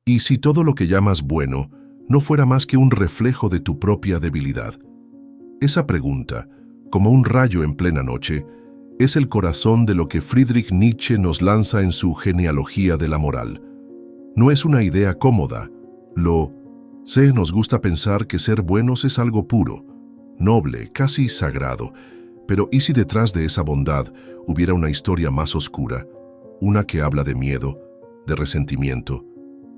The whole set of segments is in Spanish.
¿Y si todo lo que llamas bueno no fuera más que un reflejo de tu propia debilidad? Esa pregunta, como un rayo en plena noche, es el corazón de lo que Friedrich Nietzsche nos lanza en su genealogía de la moral. No es una idea cómoda. Nos gusta pensar que ser buenos es algo puro, noble, casi sagrado. Pero ¿y si detrás de esa bondad hubiera una historia más oscura? Una que habla de miedo, de resentimiento,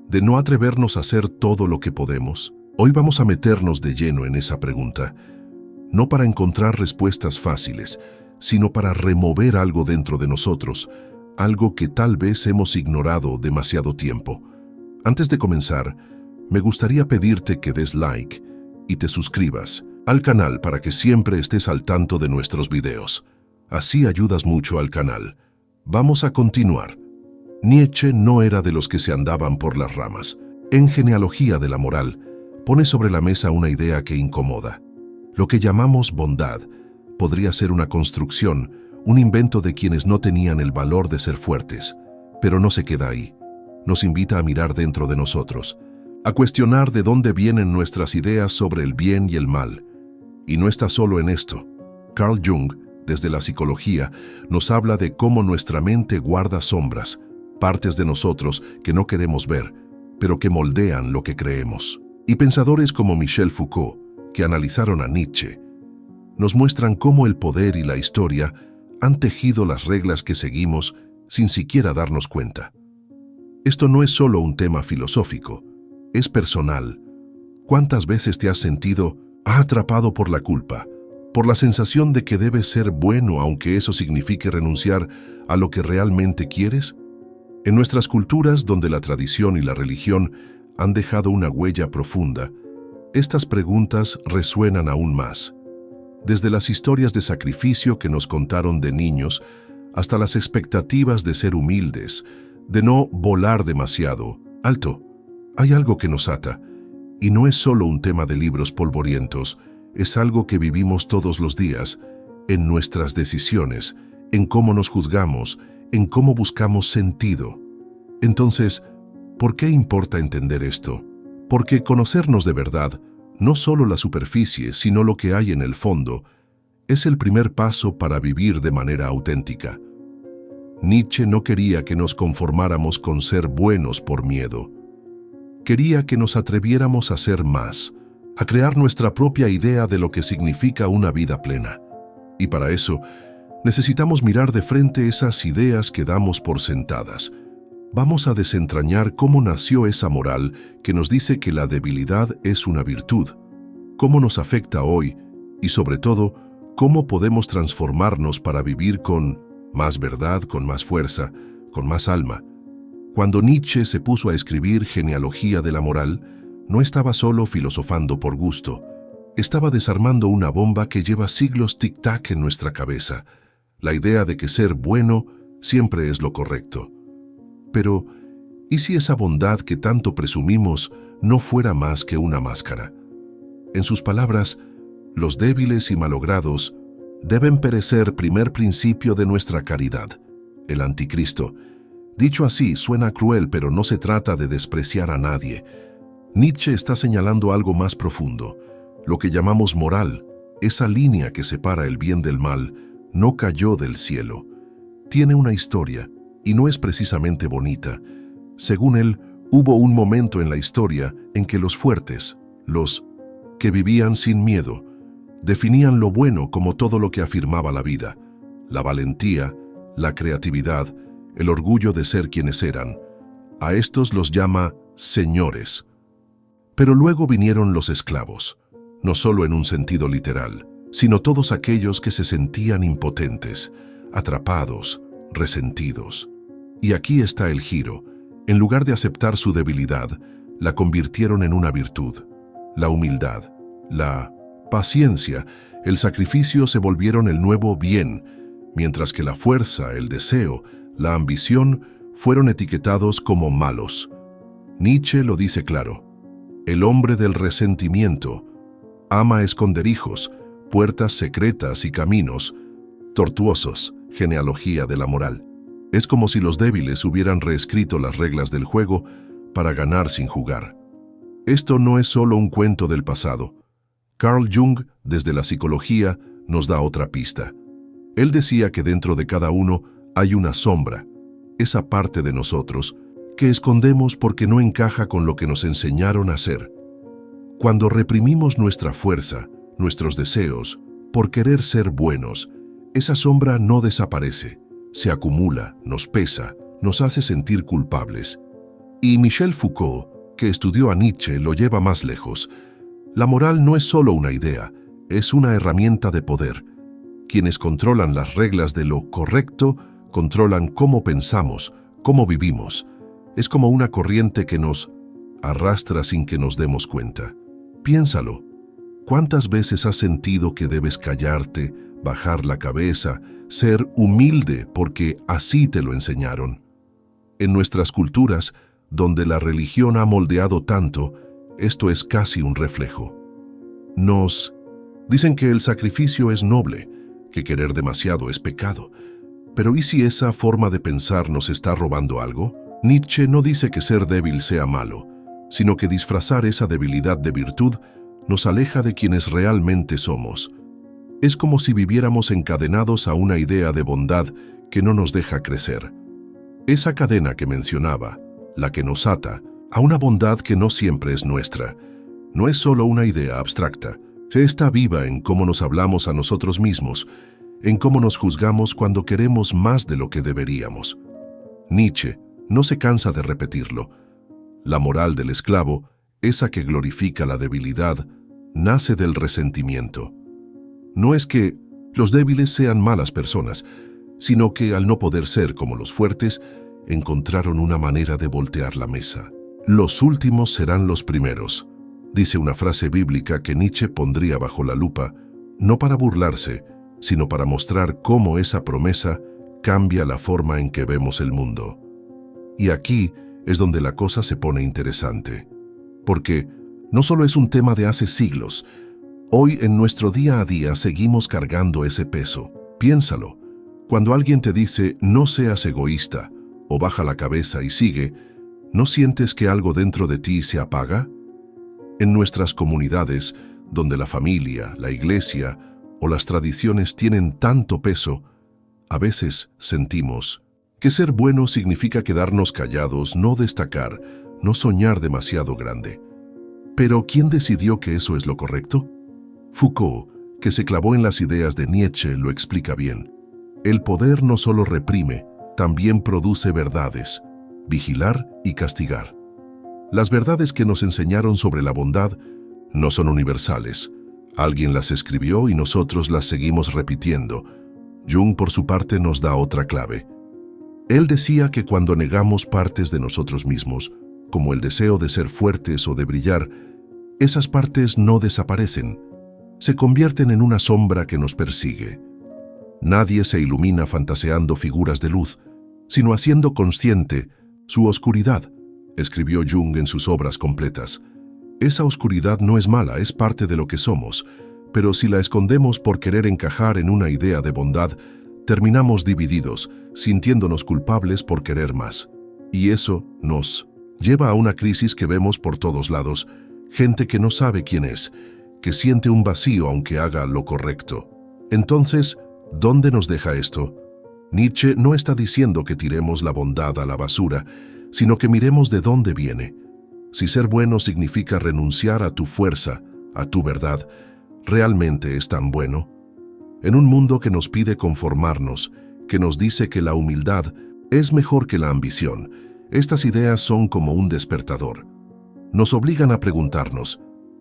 de no atrevernos a hacer todo lo que podemos. Hoy vamos a meternos de lleno en esa pregunta, no para encontrar respuestas fáciles, sino para remover algo dentro de nosotros, algo que tal vez hemos ignorado demasiado tiempo. Antes de comenzar, me gustaría pedirte que des like y te suscribas al canal para que siempre estés al tanto de nuestros videos. Así ayudas mucho al canal. Vamos a continuar. Nietzsche no era de los que se andaban por las ramas. En Genealogía de la Moral, pone sobre la mesa una idea que incomoda. Lo que llamamos bondad podría ser una construcción, un invento de quienes no tenían el valor de ser fuertes, pero no se queda ahí. Nos invita a mirar dentro de nosotros, a cuestionar de dónde vienen nuestras ideas sobre el bien y el mal. Y no está solo en esto. Carl Jung, desde la psicología, nos habla de cómo nuestra mente guarda sombras, partes de nosotros que no queremos ver, pero que moldean lo que creemos. Y pensadores como Michel Foucault, que analizaron a Nietzsche, nos muestran cómo el poder y la historia han tejido las reglas que seguimos sin siquiera darnos cuenta. Esto no es solo un tema filosófico, es personal. ¿Cuántas veces te has sentido atrapado por la culpa, por la sensación de que debes ser bueno aunque eso signifique renunciar a lo que realmente quieres? En nuestras culturas, donde la tradición y la religión han dejado una huella profunda, estas preguntas resuenan aún más. Desde las historias de sacrificio que nos contaron de niños, hasta las expectativas de ser humildes, de no volar demasiado alto. Hay algo que nos ata, y no es solo un tema de libros polvorientos, es algo que vivimos todos los días, en nuestras decisiones, en cómo nos juzgamos, en cómo buscamos sentido. Entonces, ¿por qué importa entender esto? Porque conocernos de verdad, no solo la superficie, sino lo que hay en el fondo, es el primer paso para vivir de manera auténtica. Nietzsche no quería que nos conformáramos con ser buenos por miedo. Quería que nos atreviéramos a ser más, a crear nuestra propia idea de lo que significa una vida plena. Y para eso, necesitamos mirar de frente esas ideas que damos por sentadas. Vamos a desentrañar cómo nació esa moral que nos dice que la debilidad es una virtud, cómo nos afecta hoy y, sobre todo, cómo podemos transformarnos para vivir con más verdad, con más fuerza, con más alma. Cuando Nietzsche se puso a escribir Genealogía de la Moral, no estaba solo filosofando por gusto, estaba desarmando una bomba que lleva siglos tic-tac en nuestra cabeza, la idea de que ser bueno siempre es lo correcto. Pero, ¿y si esa bondad que tanto presumimos no fuera más que una máscara? En sus palabras, los débiles y malogrados deben perecer, primer principio de nuestra caridad, el anticristo. Dicho así, suena cruel, pero no se trata de despreciar a nadie. Nietzsche está señalando algo más profundo. Lo que llamamos moral, esa línea que separa el bien del mal, no cayó del cielo. Tiene una historia, y no es precisamente bonita. Según él, hubo un momento en la historia en que los fuertes, los que vivían sin miedo, definían lo bueno como todo lo que afirmaba la vida, la valentía, la creatividad, el orgullo de ser quienes eran. A estos los llama señores. Pero luego vinieron los esclavos, no solo en un sentido literal, sino todos aquellos que se sentían impotentes, atrapados, resentidos. Y aquí está el giro. En lugar de aceptar su debilidad, la convirtieron en una virtud. La humildad, la paciencia, el sacrificio se volvieron el nuevo bien, mientras que la fuerza, el deseo, la ambición fueron etiquetados como malos. Nietzsche lo dice claro. El hombre del resentimiento ama esconderijos, puertas secretas y caminos tortuosos. Genealogía de la Moral. Es como si los débiles hubieran reescrito las reglas del juego para ganar sin jugar. Esto no es solo un cuento del pasado. Carl Jung, desde la psicología, nos da otra pista. Él decía que dentro de cada uno hay una sombra, esa parte de nosotros que escondemos porque no encaja con lo que nos enseñaron a ser. Cuando reprimimos nuestra fuerza, nuestros deseos, por querer ser buenos, esa sombra no desaparece, se acumula, nos pesa, nos hace sentir culpables. Y Michel Foucault, que estudió a Nietzsche, lo lleva más lejos. La moral no es solo una idea, es una herramienta de poder. Quienes controlan las reglas de lo correcto, controlan cómo pensamos, cómo vivimos. Es como una corriente que nos arrastra sin que nos demos cuenta. Piénsalo. ¿Cuántas veces has sentido que debes callarte, bajar la cabeza, ser humilde porque así te lo enseñaron? En nuestras culturas, donde la religión ha moldeado tanto, esto es casi un reflejo. Nos dicen que el sacrificio es noble, que querer demasiado es pecado. Pero ¿y si esa forma de pensar nos está robando algo? Nietzsche no dice que ser débil sea malo, sino que disfrazar esa debilidad de virtud nos aleja de quienes realmente somos. Es como si viviéramos encadenados a una idea de bondad que no nos deja crecer. Esa cadena que mencionaba, la que nos ata a una bondad que no siempre es nuestra, no es solo una idea abstracta, está viva en cómo nos hablamos a nosotros mismos, en cómo nos juzgamos cuando queremos más de lo que deberíamos. Nietzsche no se cansa de repetirlo. La moral del esclavo, esa que glorifica la debilidad, nace del resentimiento. No es que los débiles sean malas personas, sino que al no poder ser como los fuertes, encontraron una manera de voltear la mesa. Los últimos serán los primeros, dice una frase bíblica que Nietzsche pondría bajo la lupa, no para burlarse, sino para mostrar cómo esa promesa cambia la forma en que vemos el mundo. Y aquí es donde la cosa se pone interesante, porque no solo es un tema de hace siglos, hoy en nuestro día a día seguimos cargando ese peso. Piénsalo, cuando alguien te dice no seas egoísta o baja la cabeza y sigue, ¿no sientes que algo dentro de ti se apaga? En nuestras comunidades, donde la familia, la iglesia o las tradiciones tienen tanto peso, a veces sentimos que ser bueno significa quedarnos callados, no destacar, no soñar demasiado grande. Pero ¿quién decidió que eso es lo correcto? Foucault, que se clavó en las ideas de Nietzsche, lo explica bien. El poder no solo reprime, también produce verdades, vigilar y castigar. Las verdades que nos enseñaron sobre la bondad no son universales. Alguien las escribió y nosotros las seguimos repitiendo. Jung, por su parte, nos da otra clave. Él decía que cuando negamos partes de nosotros mismos, como el deseo de ser fuertes o de brillar, esas partes no desaparecen, se convierten en una sombra que nos persigue. Nadie se ilumina fantaseando figuras de luz, sino haciendo consciente su oscuridad, escribió Jung en sus obras completas. Esa oscuridad no es mala, es parte de lo que somos, pero si la escondemos por querer encajar en una idea de bondad, terminamos divididos, sintiéndonos culpables por querer más. Y eso nos lleva a una crisis que vemos por todos lados, gente que no sabe quién es, que siente un vacío aunque haga lo correcto. Entonces, ¿dónde nos deja esto? Nietzsche no está diciendo que tiremos la bondad a la basura, sino que miremos de dónde viene. Si ser bueno significa renunciar a tu fuerza, a tu verdad, ¿realmente es tan bueno? En un mundo que nos pide conformarnos, que nos dice que la humildad es mejor que la ambición, estas ideas son como un despertador. Nos obligan a preguntarnos,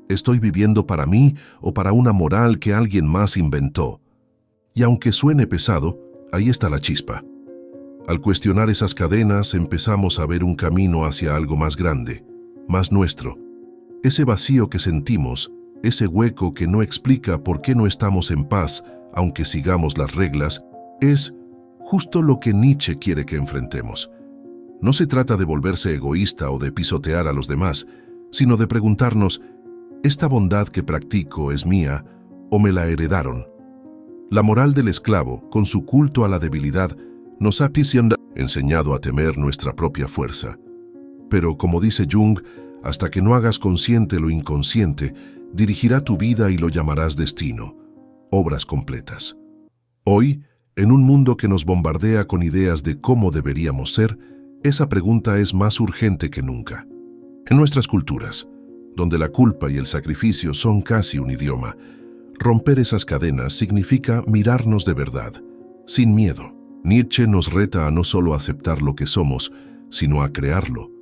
¿estoy viviendo para mí o para una moral que alguien más inventó? Y aunque suene pesado, ahí está la chispa. Al cuestionar esas cadenas, empezamos a ver un camino hacia algo más grande, más nuestro. Ese vacío que sentimos, ese hueco que no explica por qué no estamos en paz, aunque sigamos las reglas, es justo lo que Nietzsche quiere que enfrentemos. No se trata de volverse egoísta o de pisotear a los demás, sino de preguntarnos, ¿esta bondad que practico es mía o me la heredaron? La moral del esclavo, con su culto a la debilidad, nos ha enseñado a temer nuestra propia fuerza. pero como dice Jung, hasta que no hagas consciente lo inconsciente, dirigirá tu vida y lo llamarás destino. Obras completas. Hoy, en un mundo que nos bombardea con ideas de cómo deberíamos ser, esa pregunta es más urgente que nunca. En nuestras culturas, donde la culpa y el sacrificio son casi un idioma, romper esas cadenas significa mirarnos de verdad, sin miedo. Nietzsche nos reta a no solo aceptar lo que somos, sino a crearlo.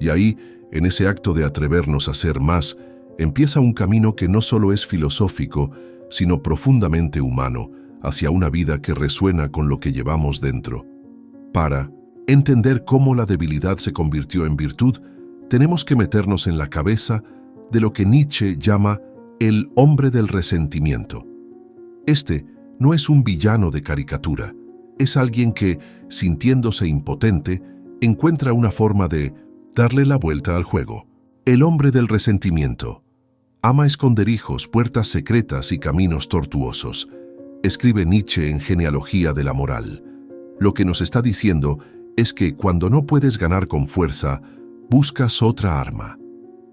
Y ahí, en ese acto de atrevernos a ser más, empieza un camino que no solo es filosófico, sino profundamente humano, hacia una vida que resuena con lo que llevamos dentro. Para entender cómo la debilidad se convirtió en virtud, tenemos que meternos en la cabeza de lo que Nietzsche llama el hombre del resentimiento. Este no es un villano de caricatura, es alguien que, sintiéndose impotente, encuentra una forma de darle la vuelta al juego. El hombre del resentimiento ama esconderijos, puertas secretas y caminos tortuosos. Escribe Nietzsche en Genealogía de la Moral. Lo que nos está diciendo es que cuando no puedes ganar con fuerza, buscas otra arma.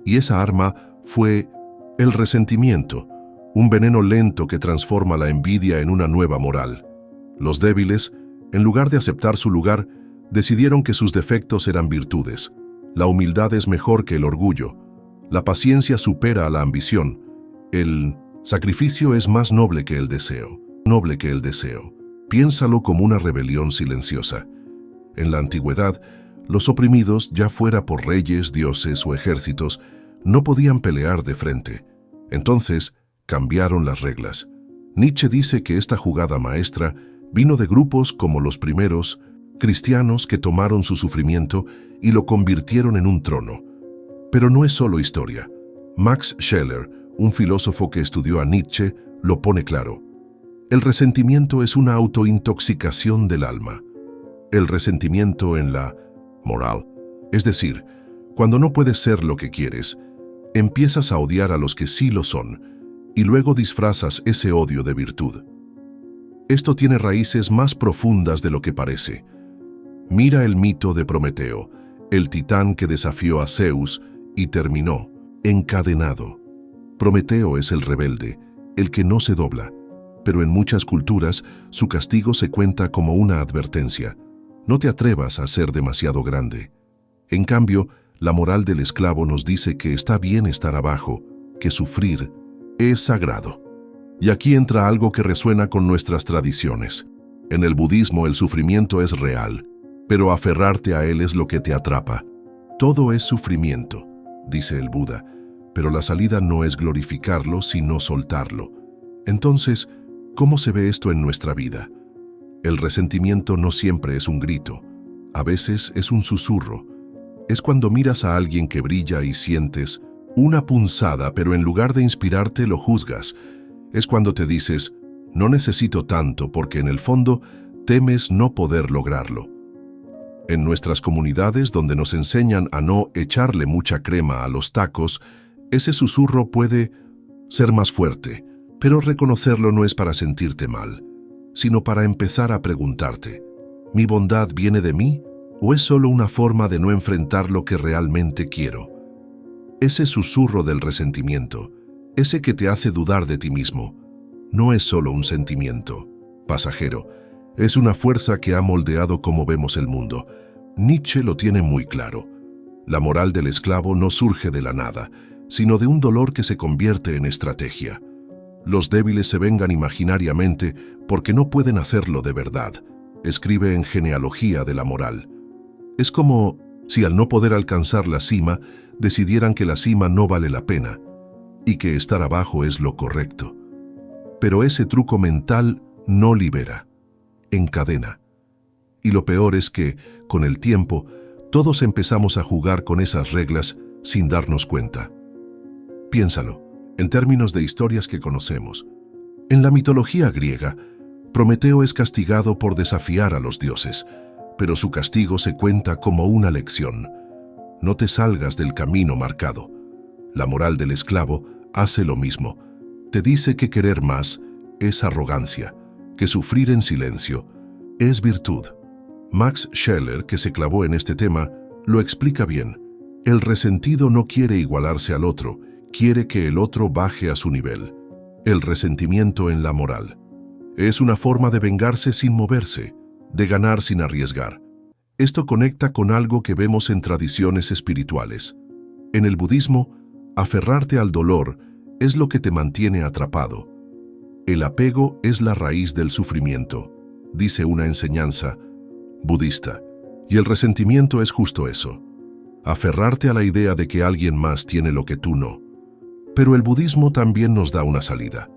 Y esa arma fue el resentimiento, un veneno lento que transforma la envidia en una nueva moral. Los débiles, en lugar de aceptar su lugar, decidieron que sus defectos eran virtudes. La humildad es mejor que el orgullo. La paciencia supera a la ambición. El sacrificio es más noble que el deseo. Piénsalo como una rebelión silenciosa. En la antigüedad, los oprimidos, ya fuera por reyes, dioses o ejércitos, no podían pelear de frente. Entonces, cambiaron las reglas. Nietzsche dice que esta jugada maestra vino de grupos como los primeros cristianos que tomaron su sufrimiento y lo convirtieron en un trono. Pero no es solo historia. Max Scheler, un filósofo que estudió a Nietzsche, lo pone claro. El resentimiento es una autointoxicación del alma. El resentimiento en la moral, es decir, cuando no puedes ser lo que quieres, empiezas a odiar a los que sí lo son, y luego disfrazas ese odio de virtud. Esto tiene raíces más profundas de lo que parece. Mira el mito de Prometeo, el titán que desafió a Zeus y terminó encadenado. Prometeo es el rebelde, el que no se dobla, pero en muchas culturas su castigo se cuenta como una advertencia. No te atrevas a ser demasiado grande. En cambio, la moral del esclavo nos dice que está bien estar abajo, que sufrir es sagrado. Y aquí entra algo que resuena con nuestras tradiciones. En el budismo el sufrimiento es real, pero aferrarte a él es lo que te atrapa. Todo es sufrimiento, dice el Buda, pero la salida no es glorificarlo, sino soltarlo. Entonces, ¿cómo se ve esto en nuestra vida? El resentimiento no siempre es un grito, a veces es un susurro. Es cuando miras a alguien que brilla y sientes una punzada, pero en lugar de inspirarte lo juzgas. Es cuando te dices, no necesito tanto, porque en el fondo temes no poder lograrlo. En nuestras comunidades, donde nos enseñan a no echarle mucha crema a los tacos, ese susurro puede ser más fuerte, pero reconocerlo no es para sentirte mal, sino para empezar a preguntarte, ¿mi bondad viene de mí o es solo una forma de no enfrentar lo que realmente quiero? Ese susurro del resentimiento, ese que te hace dudar de ti mismo, no es solo un sentimiento pasajero, es una fuerza que ha moldeado cómo vemos el mundo. Nietzsche lo tiene muy claro. La moral del esclavo no surge de la nada, sino de un dolor que se convierte en estrategia. Los débiles se vengan imaginariamente porque no pueden hacerlo de verdad, escribe en Genealogía de la Moral. Es como si al no poder alcanzar la cima, decidieran que la cima no vale la pena y que estar abajo es lo correcto. Pero ese truco mental no libera, encadena. Y lo peor es que, con el tiempo, todos empezamos a jugar con esas reglas sin darnos cuenta. Piénsalo, en términos de historias que conocemos. En la mitología griega, Prometeo es castigado por desafiar a los dioses, pero su castigo se cuenta como una lección. No te salgas del camino marcado. La moral del esclavo hace lo mismo. Te dice que querer más es arrogancia, que sufrir en silencio es virtud. Max Scheler, que se clavó en este tema, lo explica bien. El resentido no quiere igualarse al otro, quiere que el otro baje a su nivel. El resentimiento en la moral. Es una forma de vengarse sin moverse, de ganar sin arriesgar. Esto conecta con algo que vemos en tradiciones espirituales. En el budismo, aferrarte al dolor es lo que te mantiene atrapado. El apego es la raíz del sufrimiento, dice una enseñanza budista. Y el resentimiento es justo eso. Aferrarte a la idea de que alguien más tiene lo que tú no. Pero el budismo también nos da una salida.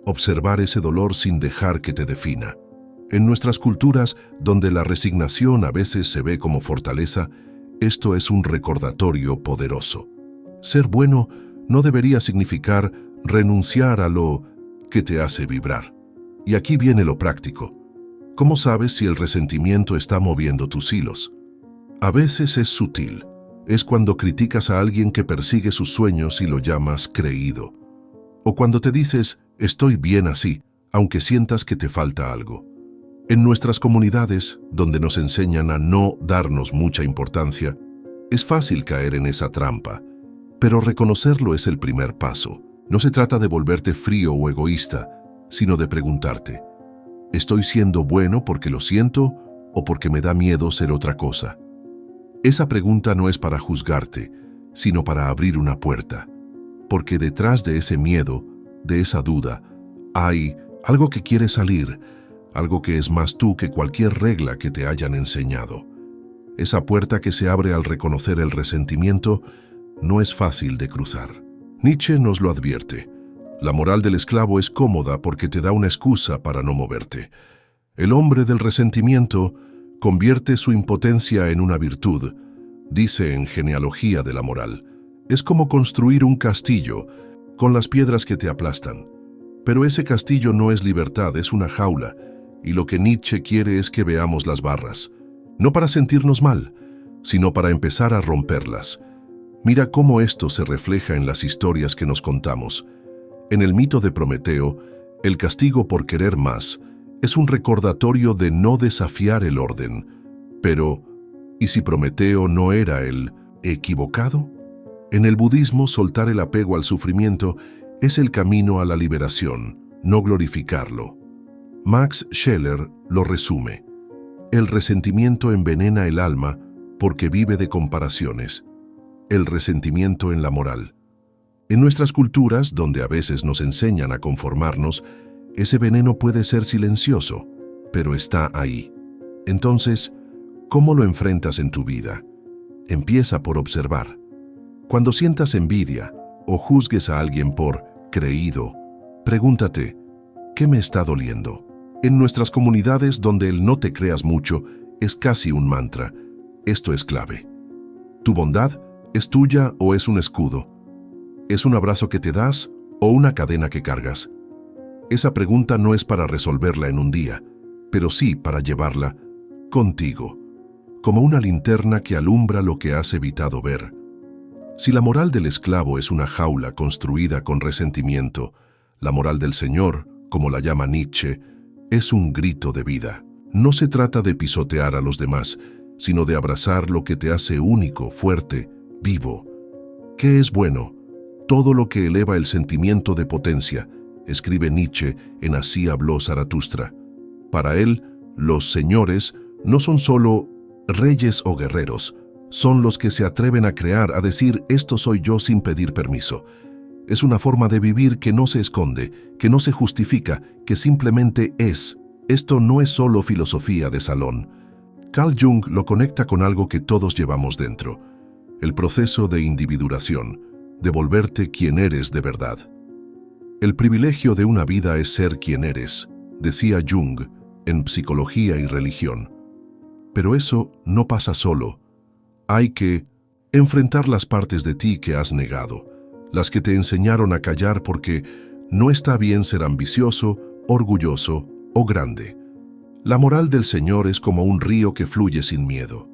Observar ese dolor sin dejar que te defina. En nuestras culturas, donde la resignación a veces se ve como fortaleza, esto es un recordatorio poderoso. Ser bueno no debería significar renunciar a lo que te hace vibrar. Y aquí viene lo práctico. ¿Cómo sabes si el resentimiento está moviendo tus hilos? A veces es sutil. Es cuando criticas a alguien que persigue sus sueños y lo llamas creído. O cuando te dices, estoy bien así, aunque sientas que te falta algo. En nuestras comunidades, donde nos enseñan a no darnos mucha importancia, es fácil caer en esa trampa, pero reconocerlo es el primer paso. No se trata de volverte frío o egoísta, sino de preguntarte, ¿estoy siendo bueno porque lo siento o porque me da miedo ser otra cosa? Esa pregunta no es para juzgarte, sino para abrir una puerta, porque detrás de ese miedo, de esa duda, hay algo que quiere salir, algo que es más tú que cualquier regla que te hayan enseñado. Esa puerta que se abre al reconocer el resentimiento no es fácil de cruzar. Nietzsche nos lo advierte. La moral del esclavo es cómoda porque te da una excusa para no moverte. El hombre del resentimiento convierte su impotencia en una virtud, dice en Genealogía de la Moral. Es como construir un castillo con las piedras que te aplastan. Pero ese castillo no es libertad, es una jaula, y lo que Nietzsche quiere es que veamos las barras, no para sentirnos mal, sino para empezar a romperlas. Mira cómo esto se refleja en las historias que nos contamos. En el mito de Prometeo, el castigo por querer más es un recordatorio de no desafiar el orden. Pero, ¿y si Prometeo no era el equivocado? En el budismo, soltar el apego al sufrimiento es el camino a la liberación, no glorificarlo. Max Scheler lo resume. El resentimiento envenena el alma porque vive de comparaciones. El resentimiento en la moral. En nuestras culturas, donde a veces nos enseñan a conformarnos, ese veneno puede ser silencioso, pero está ahí. Entonces, ¿cómo lo enfrentas en tu vida? Empieza por observar. Cuando sientas envidia o juzgues a alguien por creído, pregúntate, ¿qué me está doliendo? En nuestras comunidades donde el no te creas mucho es casi un mantra, esto es clave. ¿Tu bondad es tuya o es un escudo? ¿Es un abrazo que te das o una cadena que cargas? Esa pregunta no es para resolverla en un día, pero sí para llevarla contigo, como una linterna que alumbra lo que has evitado ver. Si la moral del esclavo es una jaula construida con resentimiento, la moral del Señor, como la llama Nietzsche, es un grito de vida. No se trata de pisotear a los demás, sino de abrazar lo que te hace único, fuerte, vivo. ¿Qué es bueno? Todo lo que eleva el sentimiento de potencia, escribe Nietzsche en Así habló Zaratustra. Para él, los señores no son solo reyes o guerreros, son los que se atreven a crear, a decir, esto soy yo sin pedir permiso. Es una forma de vivir que no se esconde, que no se justifica, que simplemente es. Esto no es solo filosofía de salón. Carl Jung lo conecta con algo que todos llevamos dentro, el proceso de individuación, de volverte quien eres de verdad. El privilegio de una vida es ser quien eres, decía Jung en Psicología y Religión. Pero eso no pasa solo. Hay que enfrentar las partes de ti que has negado, las que te enseñaron a callar porque no está bien ser ambicioso, orgulloso o grande. La moral del Señor es como un río que fluye sin miedo.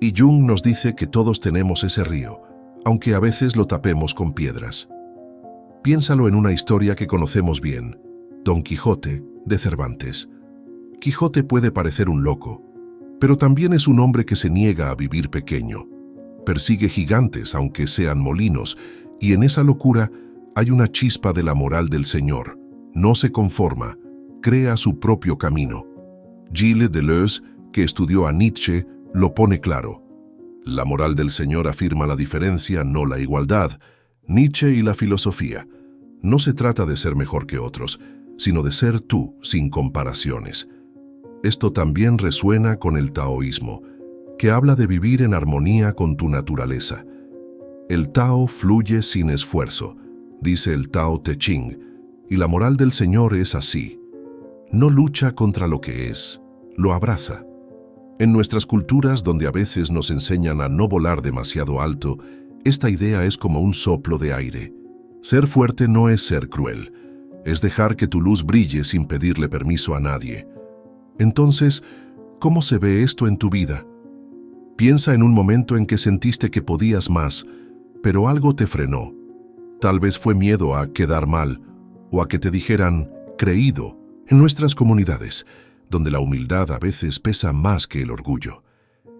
Y Jung nos dice que todos tenemos ese río, aunque a veces lo tapemos con piedras. Piénsalo en una historia que conocemos bien, Don Quijote de Cervantes. Quijote puede parecer un loco, pero también es un hombre que se niega a vivir pequeño. persigue gigantes aunque sean molinos, y en esa locura hay una chispa de la moral del Señor. No se conforma, crea su propio camino. Gilles Deleuze, que estudió a Nietzsche, lo pone claro. La moral del Señor afirma la diferencia, no la igualdad. Nietzsche y la filosofía. No se trata de ser mejor que otros, sino de ser tú, sin comparaciones. Esto también resuena con el taoísmo, que habla de vivir en armonía con tu naturaleza. El Tao fluye sin esfuerzo, dice el Tao Te Ching, y la moral del Señor es así. No lucha contra lo que es, lo abraza. En nuestras culturas, donde a veces nos enseñan a no volar demasiado alto, esta idea es como un soplo de aire. Ser fuerte no es ser cruel, es dejar que tu luz brille sin pedirle permiso a nadie. Entonces, ¿cómo se ve esto en tu vida? Piensa en un momento en que sentiste que podías más, pero algo te frenó. Tal vez fue miedo a quedar mal, o a que te dijeran creído. En nuestras comunidades, donde la humildad a veces pesa más que el orgullo,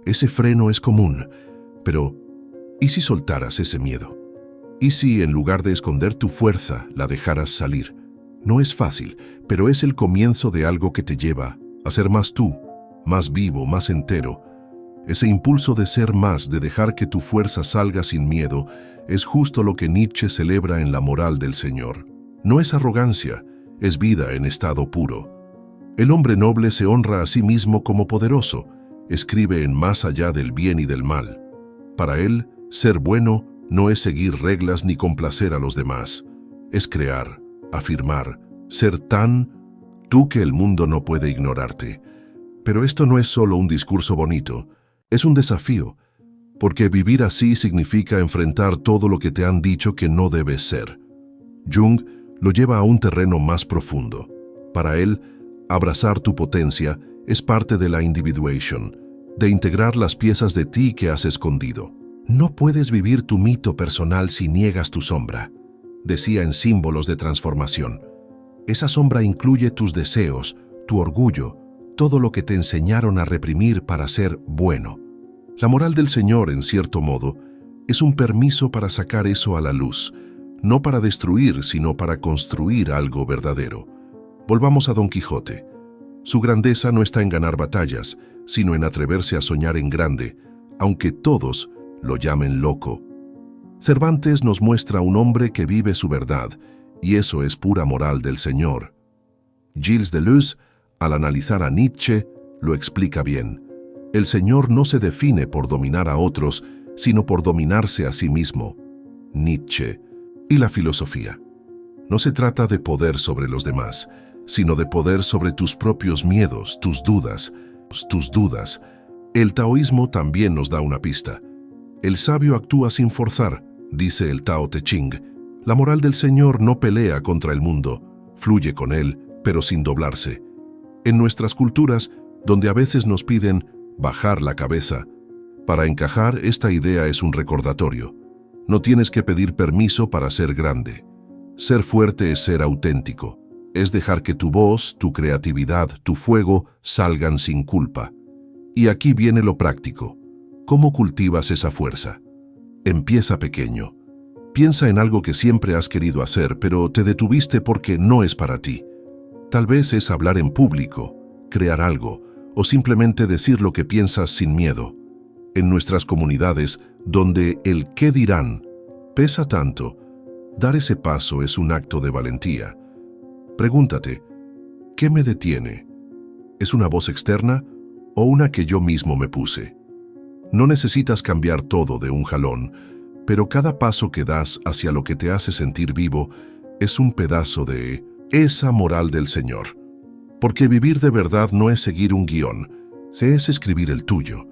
ese freno es común, pero ¿y si soltaras ese miedo? ¿Y si en lugar de esconder tu fuerza la dejaras salir? No es fácil, pero es el comienzo de algo que te lleva a ser más tú, más vivo, más entero. Ese impulso de ser más, de dejar que tu fuerza salga sin miedo, es justo lo que Nietzsche celebra en la moral del Señor. No es arrogancia, es vida en estado puro. El hombre noble se honra a sí mismo como poderoso, escribe en Más allá del bien y del mal. Para él, ser bueno no es seguir reglas ni complacer a los demás, es crear, afirmar, ser tan tú que el mundo no puede ignorarte. Pero esto no es solo un discurso bonito, es un desafío, porque vivir así significa enfrentar todo lo que te han dicho que no debes ser. Jung lo lleva a un terreno más profundo. Para él, abrazar tu potencia es parte de la individuation, de integrar las piezas de ti que has escondido. No puedes vivir tu mito personal si niegas tu sombra, decía en Símbolos de Transformación. Esa sombra incluye tus deseos, tu orgullo, todo lo que te enseñaron a reprimir para ser bueno. La moral del Señor, en cierto modo, es un permiso para sacar eso a la luz, no para destruir, sino para construir algo verdadero. Volvamos a Don Quijote. Su grandeza no está en ganar batallas, sino en atreverse a soñar en grande, aunque todos lo llamen loco. Cervantes nos muestra un hombre que vive su verdad, y eso es pura moral del Señor. Gilles Deleuze, al analizar a Nietzsche, lo explica bien. El Señor no se define por dominar a otros, sino por dominarse a sí mismo. Nietzsche. Y la filosofía. No se trata de poder sobre los demás, sino de poder sobre tus propios miedos, tus dudas. El taoísmo también nos da una pista. El sabio actúa sin forzar, dice el Tao Te Ching. La moral del Señor no pelea contra el mundo, fluye con él, pero sin doblarse. En nuestras culturas, donde a veces nos piden bajar la cabeza, para encajar, esta idea es un recordatorio. No tienes que pedir permiso para ser grande. Ser fuerte es ser auténtico. Es dejar que tu voz, tu creatividad, tu fuego salgan sin culpa. Y aquí viene lo práctico. ¿Cómo cultivas esa fuerza? Empieza pequeño. Piensa en algo que siempre has querido hacer, pero te detuviste porque no es para ti. Tal vez es hablar en público, crear algo, o simplemente decir lo que piensas sin miedo. En nuestras comunidades, donde el qué dirán pesa tanto, dar ese paso es un acto de valentía. Pregúntate, ¿qué me detiene? ¿Es una voz externa o una que yo mismo me puse? No necesitas cambiar todo de un jalón, pero cada paso que das hacia lo que te hace sentir vivo es un pedazo de esa moral del Señor. Porque vivir de verdad no es seguir un guión, es escribir el tuyo.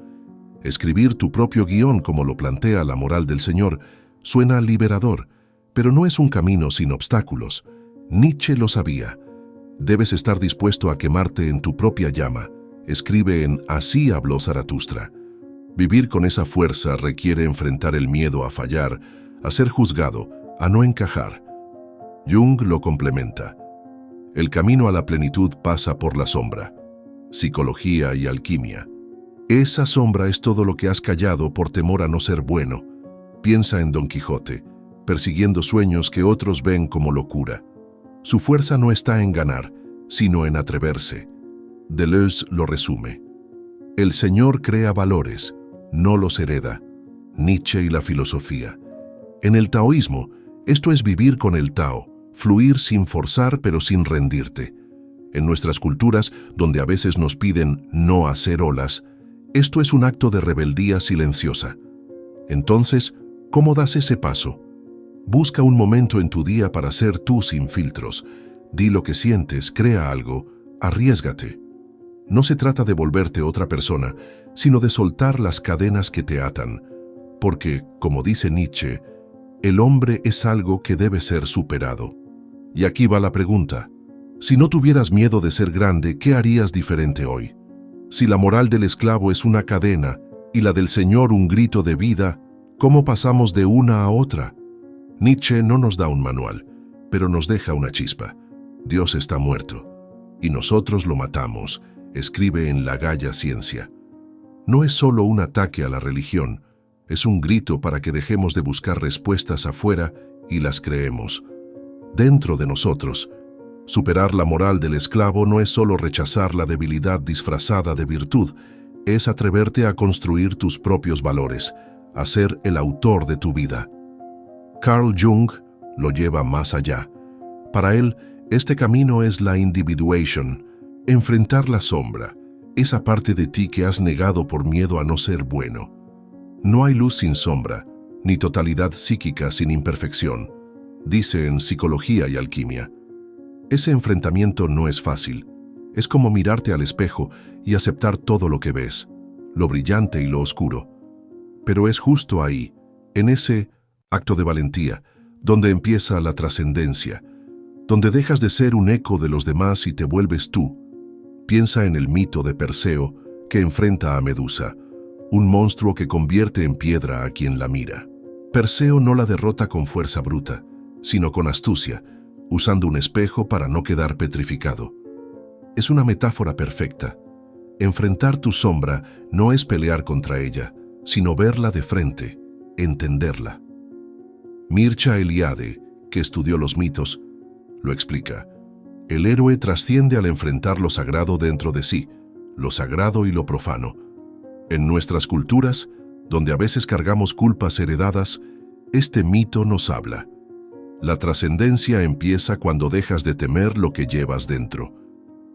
Escribir tu propio guión, como lo plantea la moral del Señor, suena liberador, pero no es un camino sin obstáculos. Nietzsche lo sabía. Debes estar dispuesto a quemarte en tu propia llama. Escribe en Así habló Zaratustra. Vivir con esa fuerza requiere enfrentar el miedo a fallar, a ser juzgado, a no encajar. Jung lo complementa. El camino a la plenitud pasa por la sombra, psicología y alquimia. Esa sombra es todo lo que has callado por temor a no ser bueno. Piensa en Don Quijote, persiguiendo sueños que otros ven como locura. Su fuerza no está en ganar, sino en atreverse. Deleuze lo resume. El Señor crea valores, no los hereda. Nietzsche y la filosofía. En el taoísmo, esto es vivir con el Tao, fluir sin forzar pero sin rendirte. En nuestras culturas, donde a veces nos piden no hacer olas, esto es un acto de rebeldía silenciosa. Entonces, ¿cómo das ese paso? Busca un momento en tu día para ser tú sin filtros. Di lo que sientes, crea algo, arriésgate. No se trata de volverte otra persona, sino de soltar las cadenas que te atan. Porque, como dice Nietzsche, el hombre es algo que debe ser superado. Y aquí va la pregunta. Si no tuvieras miedo de ser grande, ¿qué harías diferente hoy? Si la moral del esclavo es una cadena y la del Señor un grito de vida, ¿cómo pasamos de una a otra? Nietzsche no nos da un manual, pero nos deja una chispa. Dios está muerto, y nosotros lo matamos, escribe en La Gaya Ciencia. No es solo un ataque a la religión, es un grito para que dejemos de buscar respuestas afuera y las creemos. Dentro de nosotros, superar la moral del esclavo no es solo rechazar la debilidad disfrazada de virtud, es atreverte a construir tus propios valores, a ser el autor de tu vida. Carl Jung lo lleva más allá. Para él, este camino es la individuation, enfrentar la sombra, esa parte de ti que has negado por miedo a no ser bueno. No hay luz sin sombra, ni totalidad psíquica sin imperfección, dice en Psicología y Alquimia. Ese enfrentamiento no es fácil. Es como mirarte al espejo y aceptar todo lo que ves, lo brillante y lo oscuro. Pero es justo ahí, en ese acto de valentía, donde empieza la trascendencia, donde dejas de ser un eco de los demás y te vuelves tú. Piensa en el mito de Perseo que enfrenta a Medusa, un monstruo que convierte en piedra a quien la mira. Perseo no la derrota con fuerza bruta, sino con astucia, usando un espejo para no quedar petrificado. Es una metáfora perfecta. Enfrentar tu sombra no es pelear contra ella, sino verla de frente, entenderla. Mircea Eliade, que estudió los mitos, lo explica. El héroe trasciende al enfrentar lo sagrado dentro de sí, lo sagrado y lo profano. En nuestras culturas, donde a veces cargamos culpas heredadas, este mito nos habla. La trascendencia empieza cuando dejas de temer lo que llevas dentro.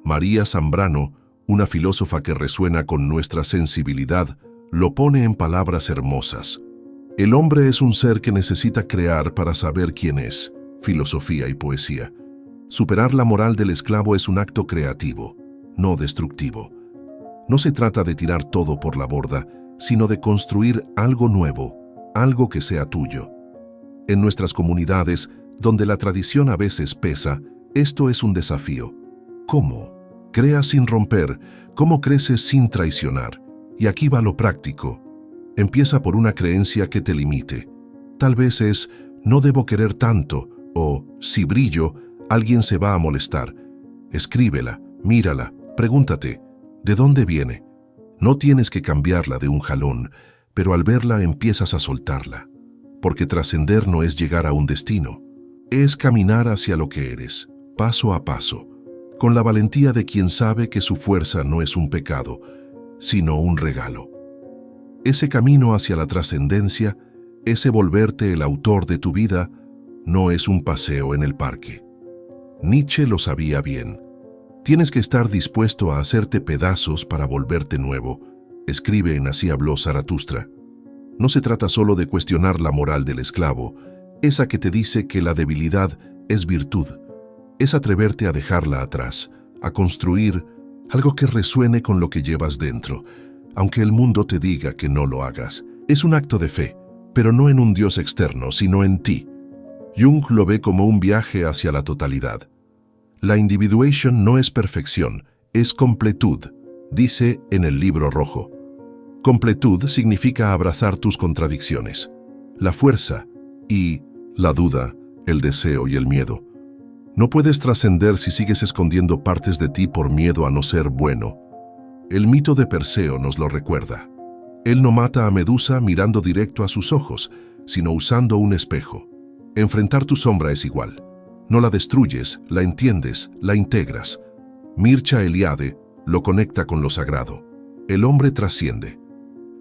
María Zambrano, una filósofa que resuena con nuestra sensibilidad, lo pone en palabras hermosas. El hombre es un ser que necesita crear para saber quién es, filosofía y poesía. Superar la moral del esclavo es un acto creativo, no destructivo. No se trata de tirar todo por la borda, sino de construir algo nuevo, algo que sea tuyo. En nuestras comunidades, donde la tradición a veces pesa, esto es un desafío. ¿Cómo? Creas sin romper, ¿cómo creces sin traicionar? Y aquí va lo práctico. Empieza por una creencia que te limite. Tal vez es, no debo querer tanto, o, si brillo, alguien se va a molestar. Escríbela, mírala, pregúntate, ¿de dónde viene? No tienes que cambiarla de un jalón, pero al verla empiezas a soltarla. Porque trascender no es llegar a un destino, es caminar hacia lo que eres, paso a paso, con la valentía de quien sabe que su fuerza no es un pecado, sino un regalo. Ese camino hacia la trascendencia, ese volverte el autor de tu vida, no es un paseo en el parque. Nietzsche lo sabía bien. Tienes que estar dispuesto a hacerte pedazos para volverte nuevo, escribe en Así habló Zaratustra. No se trata solo de cuestionar la moral del esclavo, esa que te dice que la debilidad es virtud. Es atreverte a dejarla atrás, a construir algo que resuene con lo que llevas dentro, aunque el mundo te diga que no lo hagas. Es un acto de fe, pero no en un Dios externo, sino en ti. Jung lo ve como un viaje hacia la totalidad. La individuation no es perfección, es completud, dice en el Libro Rojo. Completud significa abrazar tus contradicciones, la fuerza y la duda, el deseo y el miedo. No puedes trascender si sigues escondiendo partes de ti por miedo a no ser bueno. El mito de Perseo nos lo recuerda. Él no mata a Medusa mirando directo a sus ojos, sino usando un espejo. Enfrentar tu sombra es igual. No la destruyes, la entiendes, la integras. Mircea Eliade lo conecta con lo sagrado. El hombre trasciende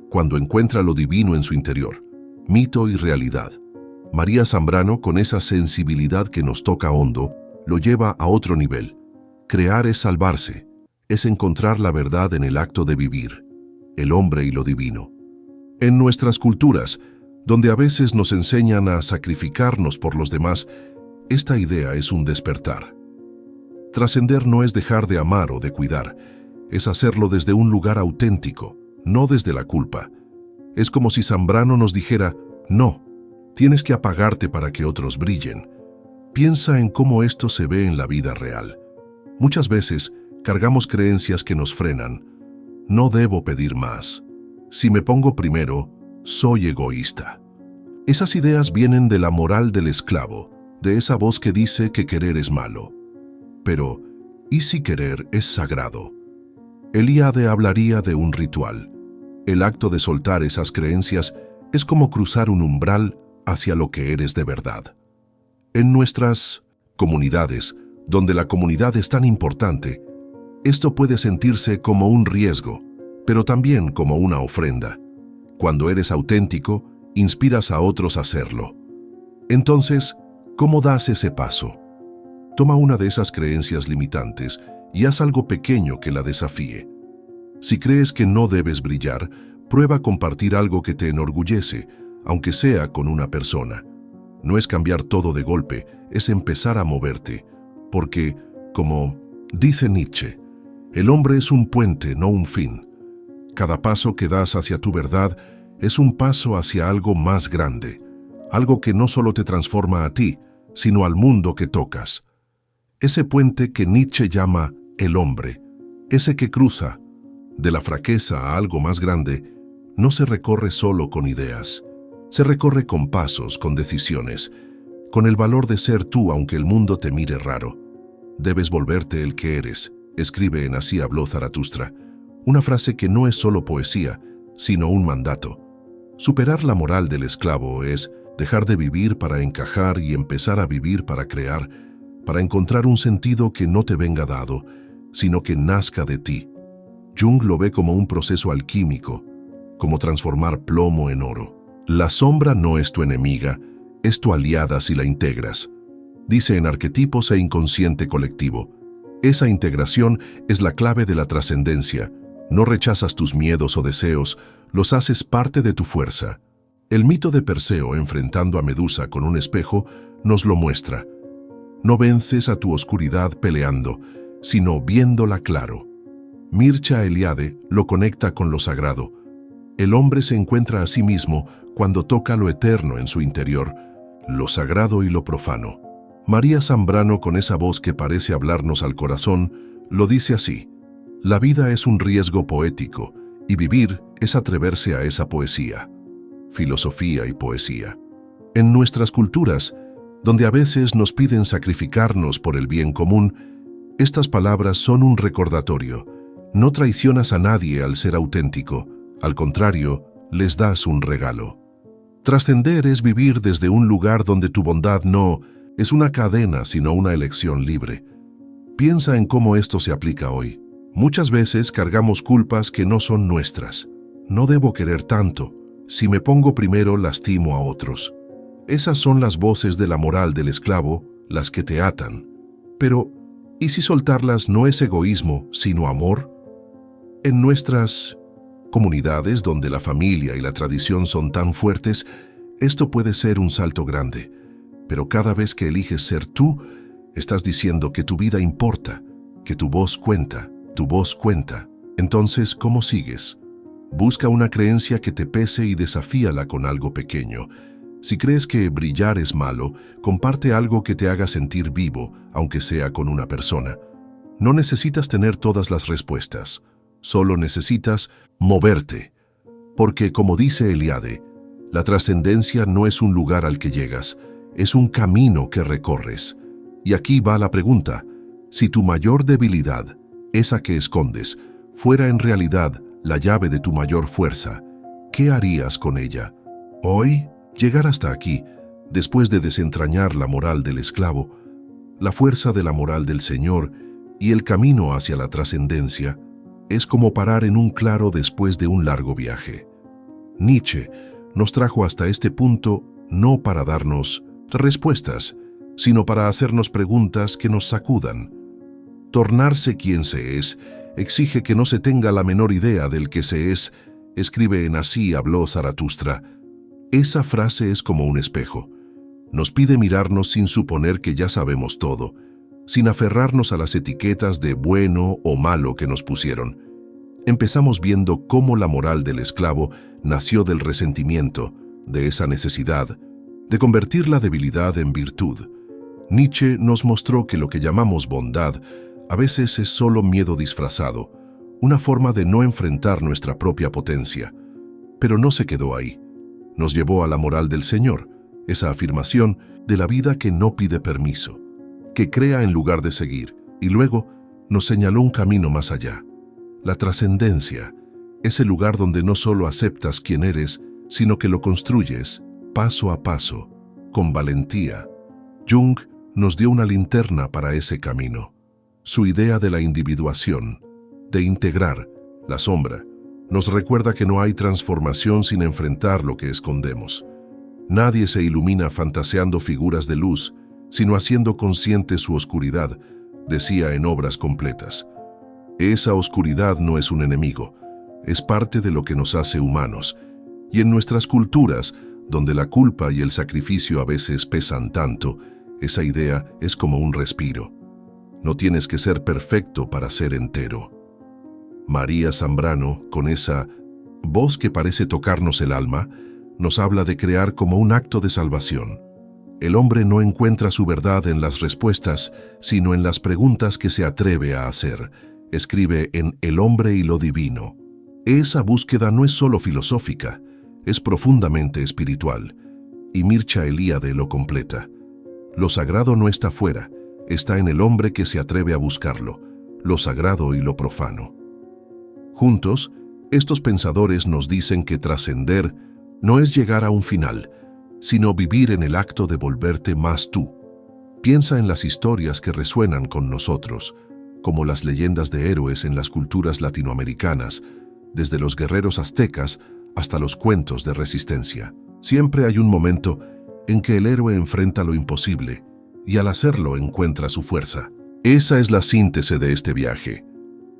cuando encuentra lo divino en su interior, mito y realidad. María Zambrano, con esa sensibilidad que nos toca hondo, lo lleva a otro nivel. Crear es salvarse, es encontrar la verdad en el acto de vivir, el hombre y lo divino. En nuestras culturas, donde a veces nos enseñan a sacrificarnos por los demás, esta idea es un despertar. Trascender no es dejar de amar o de cuidar, es hacerlo desde un lugar auténtico, no desde la culpa. Es como si Zambrano nos dijera, no, tienes que apagarte para que otros brillen. Piensa en cómo esto se ve en la vida real. Muchas veces cargamos creencias que nos frenan. No debo pedir más. Si me pongo primero, soy egoísta. Esas ideas vienen de la moral del esclavo, de esa voz que dice que querer es malo. Pero, ¿y si querer es sagrado? Eliade hablaría de un ritual. El acto de soltar esas creencias es como cruzar un umbral hacia lo que eres de verdad. En nuestras comunidades, donde la comunidad es tan importante, esto puede sentirse como un riesgo, pero también como una ofrenda. Cuando eres auténtico, inspiras a otros a hacerlo. Entonces, ¿cómo das ese paso? Toma una de esas creencias limitantes y haz algo pequeño que la desafíe. Si crees que no debes brillar, prueba a compartir algo que te enorgullece, aunque sea con una persona. No es cambiar todo de golpe, es empezar a moverte. Porque, como dice Nietzsche, el hombre es un puente, no un fin. Cada paso que das hacia tu verdad es un paso hacia algo más grande, algo que no solo te transforma a ti, sino al mundo que tocas. Ese puente que Nietzsche llama el hombre, ese que cruza de la fraqueza a algo más grande, no se recorre solo con ideas. Se recorre con pasos, con decisiones, con el valor de ser tú aunque el mundo te mire raro. Debes volverte el que eres, escribe en Así habló Zaratustra, una frase que no es solo poesía, sino un mandato. Superar la moral del esclavo es dejar de vivir para encajar y empezar a vivir para crear, para encontrar un sentido que no te venga dado, sino que nazca de ti. Jung lo ve como un proceso alquímico, como transformar plomo en oro. La sombra no es tu enemiga, es tu aliada si la integras. Dice en Arquetipos e Inconsciente Colectivo. Esa integración es la clave de la trascendencia. No rechazas tus miedos o deseos, los haces parte de tu fuerza. El mito de Perseo enfrentando a Medusa con un espejo nos lo muestra. No vences a tu oscuridad peleando, sino viéndola claro. Mircea Eliade lo conecta con lo sagrado. El hombre se encuentra a sí mismo cuando toca lo eterno en su interior, lo sagrado y lo profano. María Zambrano, con esa voz que parece hablarnos al corazón, lo dice así: la vida es un riesgo poético, y vivir es atreverse a esa poesía. Filosofía y poesía. En nuestras culturas, donde a veces nos piden sacrificarnos por el bien común, estas palabras son un recordatorio. No traicionas a nadie al ser auténtico, al contrario, les das un regalo. Trascender es vivir desde un lugar donde tu bondad no es una cadena, sino una elección libre. Piensa en cómo esto se aplica hoy. Muchas veces cargamos culpas que no son nuestras. No debo querer tanto. Si me pongo primero, lastimo a otros. Esas son las voces de la moral del esclavo, las que te atan. Pero, ¿y si soltarlas no es egoísmo, sino amor? En nuestras comunidades donde la familia y la tradición son tan fuertes, esto puede ser un salto grande. Pero cada vez que eliges ser tú, estás diciendo que tu vida importa, que tu voz cuenta, tu voz cuenta. Entonces, ¿cómo sigues? Busca una creencia que te pese y desafíala con algo pequeño. Si crees que brillar es malo, comparte algo que te haga sentir vivo, aunque sea con una persona. No necesitas tener todas las respuestas. Solo necesitas moverte. Porque, como dice Eliade, la trascendencia no es un lugar al que llegas, es un camino que recorres. Y aquí va la pregunta: si tu mayor debilidad, esa que escondes, fuera en realidad la llave de tu mayor fuerza, ¿qué harías con ella? Hoy, llegar hasta aquí, después de desentrañar la moral del esclavo, la fuerza de la moral del Señor y el camino hacia la trascendencia, es como parar en un claro después de un largo viaje. Nietzsche nos trajo hasta este punto no para darnos respuestas, sino para hacernos preguntas que nos sacudan. Tornarse quien se es exige que no se tenga la menor idea del que se es, escribe en Así habló Zaratustra. Esa frase es como un espejo. Nos pide mirarnos sin suponer que ya sabemos todo, sin aferrarnos a las etiquetas de bueno o malo que nos pusieron. Empezamos viendo cómo la moral del esclavo nació del resentimiento, de esa necesidad, de convertir la debilidad en virtud. Nietzsche nos mostró que lo que llamamos bondad a veces es solo miedo disfrazado, una forma de no enfrentar nuestra propia potencia. Pero no se quedó ahí. Nos llevó a la moral del Señor, esa afirmación de la vida que no pide permiso, que crea en lugar de seguir, y luego nos señaló un camino más allá. La trascendencia, ese lugar donde no solo aceptas quién eres, sino que lo construyes, paso a paso, con valentía. Jung nos dio una linterna para ese camino. Su idea de la individuación, de integrar, la sombra, nos recuerda que no hay transformación sin enfrentar lo que escondemos. Nadie se ilumina fantaseando figuras de luz, sino haciendo consciente su oscuridad, decía en Obras Completas. Esa oscuridad no es un enemigo, es parte de lo que nos hace humanos. Y en nuestras culturas, donde la culpa y el sacrificio a veces pesan tanto, esa idea es como un respiro. No tienes que ser perfecto para ser entero. María Zambrano, con esa voz que parece tocarnos el alma, nos habla de crear como un acto de salvación. El hombre no encuentra su verdad en las respuestas, sino en las preguntas que se atreve a hacer. Escribe en El hombre y lo divino. Esa búsqueda no es solo filosófica, es profundamente espiritual. Y Mircea Eliade lo completa. Lo sagrado no está fuera, está en el hombre que se atreve a buscarlo, lo sagrado y lo profano. Juntos, estos pensadores nos dicen que trascender no es llegar a un final, sino vivir en el acto de volverte más tú. Piensa en las historias que resuenan con nosotros, como las leyendas de héroes en las culturas latinoamericanas, desde los guerreros aztecas hasta los cuentos de resistencia. Siempre hay un momento en que el héroe enfrenta lo imposible y al hacerlo encuentra su fuerza. Esa es la síntesis de este viaje.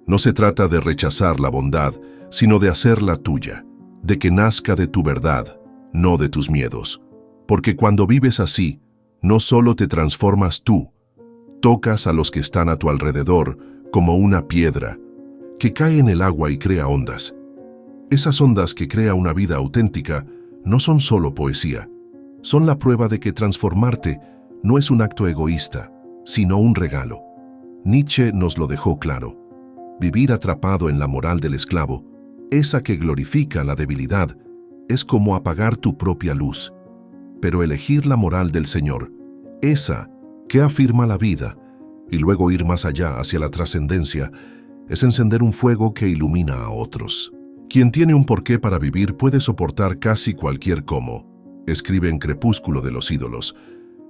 No se trata de rechazar la bondad, sino de hacerla tuya, de que nazca de tu verdad, no de tus miedos. Porque cuando vives así, no solo te transformas tú, tocas a los que están a tu alrededor como una piedra que cae en el agua y crea ondas. Esas ondas que crea una vida auténtica no son solo poesía, son la prueba de que transformarte no es un acto egoísta, sino un regalo. Nietzsche nos lo dejó claro. Vivir atrapado en la moral del esclavo, esa que glorifica la debilidad, es como apagar tu propia luz. Pero elegir la moral del Señor, esa que afirma la vida, y luego ir más allá hacia la trascendencia, es encender un fuego que ilumina a otros. Quien tiene un porqué para vivir puede soportar casi cualquier cómo, escribe en Crepúsculo de los ídolos.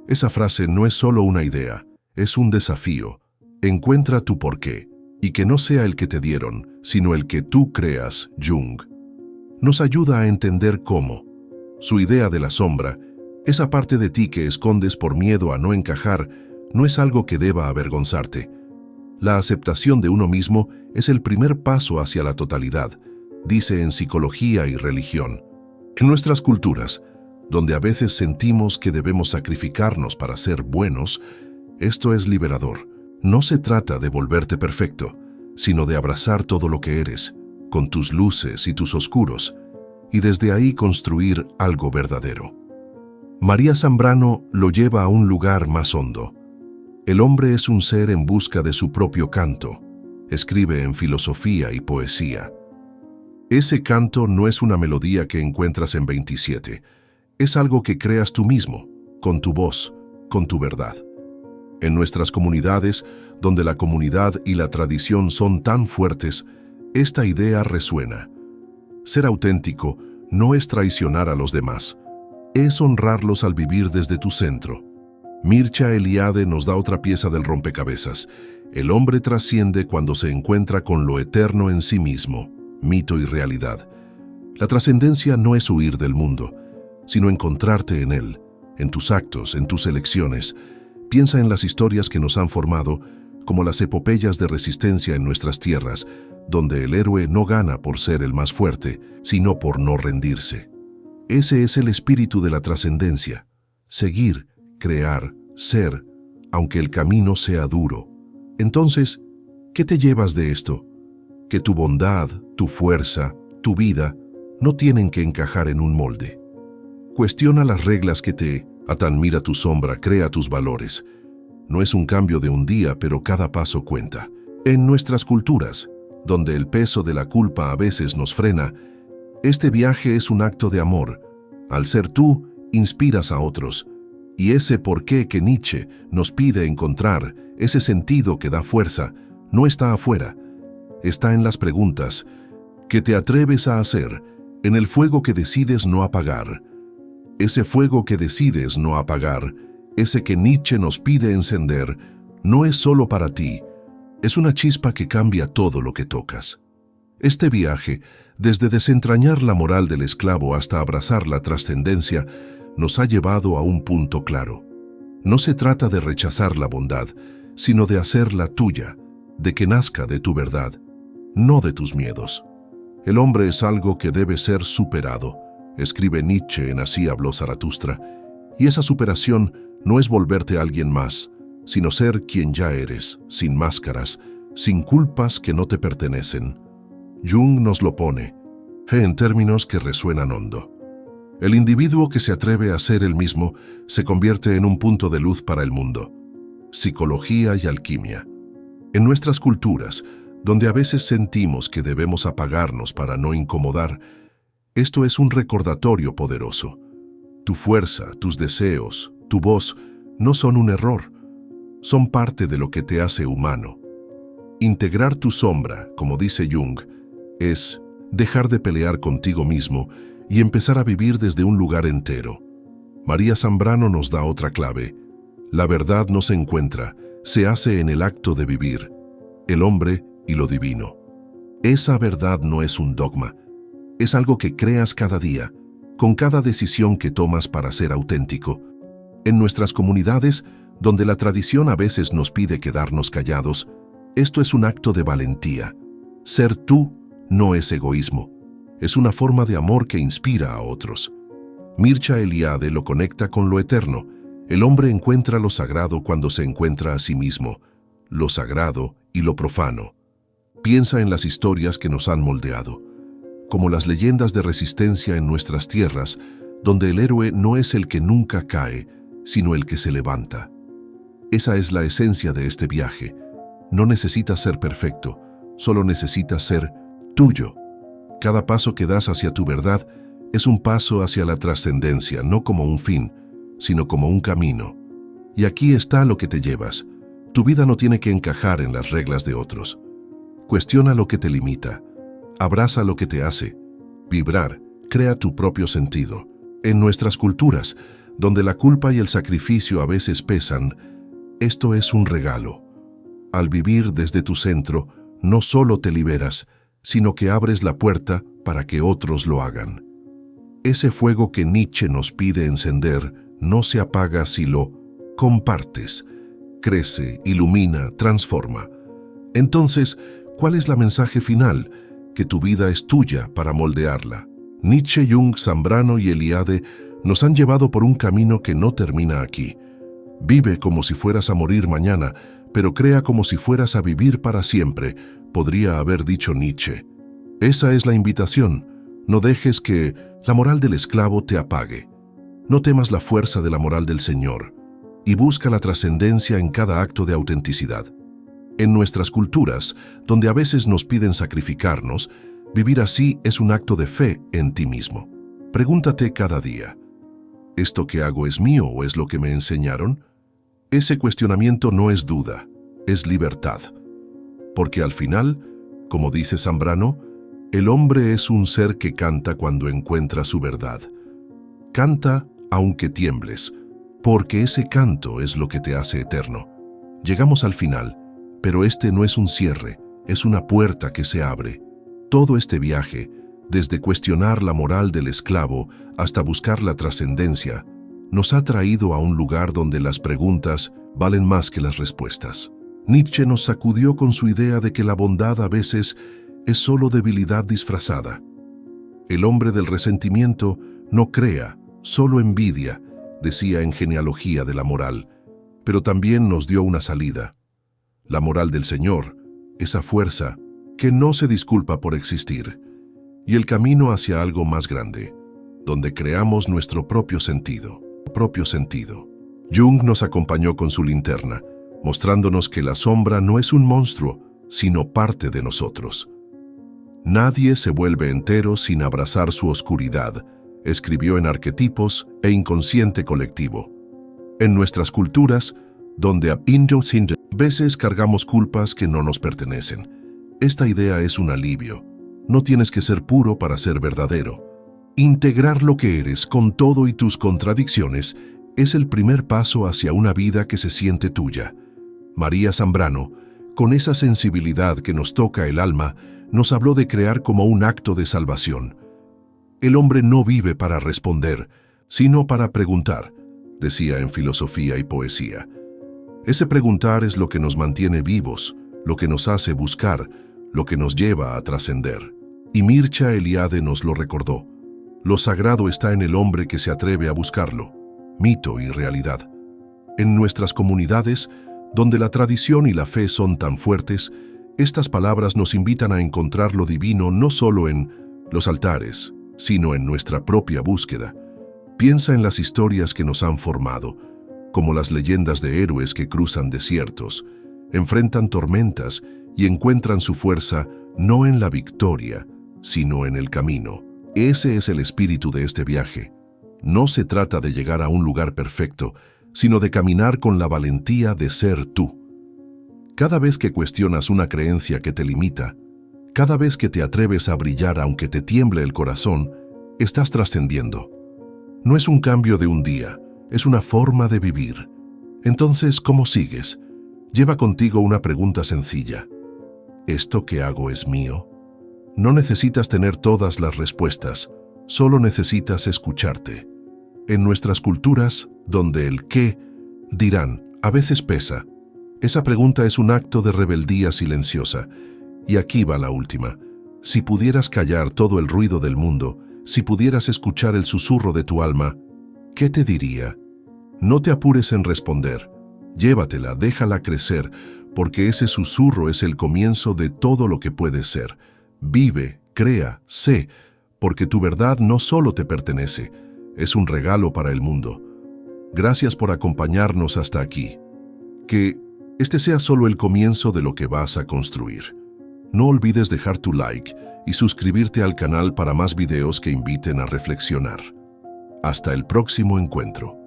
Esa frase no es solo una idea, es un desafío. Encuentra tu porqué, y que no sea el que te dieron, sino el que tú creas, Jung. Nos ayuda a entender cómo. Su idea de la sombra, esa parte de ti que escondes por miedo a no encajar, no es algo que deba avergonzarte. La aceptación de uno mismo es el primer paso hacia la totalidad, dice en Psicología y Religión. En nuestras culturas, donde a veces sentimos que debemos sacrificarnos para ser buenos, esto es liberador. No se trata de volverte perfecto, sino de abrazar todo lo que eres, con tus luces y tus oscuros, y desde ahí construir algo verdadero. María Zambrano lo lleva a un lugar más hondo. El hombre es un ser en busca de su propio canto, escribe en Filosofía y Poesía. Ese canto no es una melodía que encuentras en 27, es algo que creas tú mismo, con tu voz, con tu verdad. En nuestras comunidades, donde la comunidad y la tradición son tan fuertes, Esta idea resuena. Ser auténtico no es traicionar a los demás, es honrarlos al vivir desde tu centro. Mircea Eliade nos da otra pieza del rompecabezas. El hombre trasciende cuando se encuentra con lo eterno en sí mismo, mito y realidad. La trascendencia no es huir del mundo, sino encontrarte en él, en tus actos, en tus elecciones. Piensa en las historias que nos han formado, como las epopeyas de resistencia en nuestras tierras, donde el héroe no gana por ser el más fuerte, sino por no rendirse. Ese es el espíritu de la trascendencia: seguir, crear, ser, aunque el camino sea duro. Entonces, ¿qué te llevas de esto? Que tu bondad, tu fuerza, tu vida, no tienen que encajar en un molde. Cuestiona las reglas que te atan, mira tu sombra, crea tus valores. No es un cambio de un día, pero cada paso cuenta. En nuestras culturas, donde el peso de la culpa a veces nos frena, este viaje es un acto de amor. Al ser tú, inspiras a otros. Y ese porqué que Nietzsche nos pide encontrar, ese sentido que da fuerza, no está afuera. Está en las preguntas que te atreves a hacer, en el fuego que decides no apagar. Ese fuego que decides no apagar, ese que Nietzsche nos pide encender, no es solo para ti, es una chispa que cambia todo lo que tocas. Este viaje, desde desentrañar la moral del esclavo hasta abrazar la trascendencia, nos ha llevado a un punto claro. No se trata de rechazar la bondad, sino de hacerla tuya, de que nazca de tu verdad, no de tus miedos. El hombre es algo que debe ser superado, escribe Nietzsche en Así habló Zaratustra, y esa superación no es volverte alguien más, sino ser quien ya eres, sin máscaras, sin culpas que no te pertenecen. Jung nos lo pone, en términos que resuenan hondo. El individuo que se atreve a ser el mismo se convierte en un punto de luz para el mundo. Psicología y alquimia. En nuestras culturas, donde a veces sentimos que debemos apagarnos para no incomodar, esto es un recordatorio poderoso. Tu fuerza, tus deseos, tu voz no son un error, son parte de lo que te hace humano. Integrar tu sombra, como dice Jung, es dejar de pelear contigo mismo y empezar a vivir desde un lugar entero. María Zambrano nos da otra clave. La verdad no se encuentra, se hace en el acto de vivir, el hombre y lo divino. Esa verdad no es un dogma, es algo que creas cada día, con cada decisión que tomas para ser auténtico. En nuestras comunidades, donde la tradición a veces nos pide quedarnos callados, esto es un acto de valentía. Ser tú no es egoísmo, es una forma de amor que inspira a otros. Mircea Eliade lo conecta con lo eterno. El hombre encuentra lo sagrado cuando se encuentra a sí mismo, lo sagrado y lo profano. Piensa en las historias que nos han moldeado, como las leyendas de resistencia en nuestras tierras, donde el héroe no es el que nunca cae, sino el que se levanta. Esa es la esencia de este viaje. No necesitas ser perfecto, solo necesitas ser tuyo. Cada paso que das hacia tu verdad es un paso hacia la trascendencia, no como un fin, sino como un camino. Y aquí está lo que te llevas. Tu vida no tiene que encajar en las reglas de otros. Cuestiona lo que te limita. Abraza lo que te hace vibrar. Crea tu propio sentido. En nuestras culturas, donde la culpa y el sacrificio a veces pesan, esto es un regalo. Al vivir desde tu centro, no solo te liberas, sino que abres la puerta para que otros lo hagan. Ese fuego que Nietzsche nos pide encender no se apaga si lo compartes. Crece, ilumina, transforma. Entonces, ¿cuál es el mensaje final? Que tu vida es tuya para moldearla. Nietzsche, Jung, Zambrano y Eliade nos han llevado por un camino que no termina aquí. Vive como si fueras a morir mañana, pero crea como si fueras a vivir para siempre, podría haber dicho Nietzsche. Esa es la invitación. No dejes que la moral del esclavo te apague. No temas la fuerza de la moral del Señor y busca la trascendencia en cada acto de autenticidad. En nuestras culturas, donde a veces nos piden sacrificarnos, vivir así es un acto de fe en ti mismo. Pregúntate cada día, ¿esto que hago es mío o es lo que me enseñaron? Ese cuestionamiento no es duda, es libertad. Porque al final, Como dice Zambrano, el hombre es un ser que canta cuando encuentra su verdad. Canta aunque tiembles, porque ese canto es lo que te hace eterno. Llegamos al final, pero este no es un cierre, es una puerta que se abre. Todo este viaje, desde cuestionar la moral del esclavo hasta buscar la trascendencia, nos ha traído a un lugar donde las preguntas valen más que las respuestas. Nietzsche nos sacudió con su idea de que la bondad a veces es solo debilidad disfrazada. El hombre del resentimiento no crea, solo envidia, decía en Genealogía de la Moral, pero también nos dio una salida. La moral del Señor, esa fuerza que no se disculpa por existir, y el camino hacia algo más grande, donde creamos nuestro propio sentido. Jung nos acompañó con su linterna, mostrándonos que la sombra no es un monstruo, sino parte de nosotros. Nadie se vuelve entero sin abrazar su oscuridad, escribió en Arquetipos e Inconsciente Colectivo. En nuestras culturas, donde a veces cargamos culpas que no nos pertenecen. Esta idea es un alivio. No tienes que ser puro para ser verdadero. Integrar lo que eres con todo y tus contradicciones es el primer paso hacia una vida que se siente tuya. María Zambrano, con esa sensibilidad que nos toca el alma, nos habló de crear como un acto de salvación. El hombre no vive para responder, sino para preguntar, decía en Filosofía y Poesía. Ese preguntar es lo que nos mantiene vivos, lo que nos hace buscar, lo que nos lleva a trascender. Y Mircea Eliade nos lo recordó. Lo sagrado está en el hombre que se atreve a buscarlo, mito y realidad. En nuestras comunidades, donde la tradición y la fe son tan fuertes, estas palabras nos invitan a encontrar lo divino no solo en los altares, sino en nuestra propia búsqueda. Piensa en las historias que nos han formado, como las leyendas de héroes que cruzan desiertos, enfrentan tormentas y encuentran su fuerza no en la victoria, sino en el camino. Ese es el espíritu de este viaje. No se trata de llegar a un lugar perfecto, sino de caminar con la valentía de ser tú. Cada vez que cuestionas una creencia que te limita, cada vez que te atreves a brillar aunque te tiemble el corazón, estás trascendiendo. No es un cambio de un día, es una forma de vivir. Entonces, ¿cómo sigues? Lleva contigo una pregunta sencilla. ¿Esto que hago es mío? No necesitas tener todas las respuestas, solo necesitas escucharte. En nuestras culturas, donde el qué dirán a veces pesa, esa pregunta es un acto de rebeldía silenciosa. Y aquí va la última. Si pudieras callar todo el ruido del mundo, si pudieras escuchar el susurro de tu alma, ¿qué te diría? No te apures en responder. Llévatela, déjala crecer, porque ese susurro es el comienzo de todo lo que puedes ser. Vive, crea, sé, porque tu verdad no solo te pertenece, es un regalo para el mundo. Gracias por acompañarnos hasta aquí. Que este sea solo el comienzo de lo que vas a construir. No olvides dejar tu like y suscribirte al canal para más videos que inviten a reflexionar. Hasta el próximo encuentro.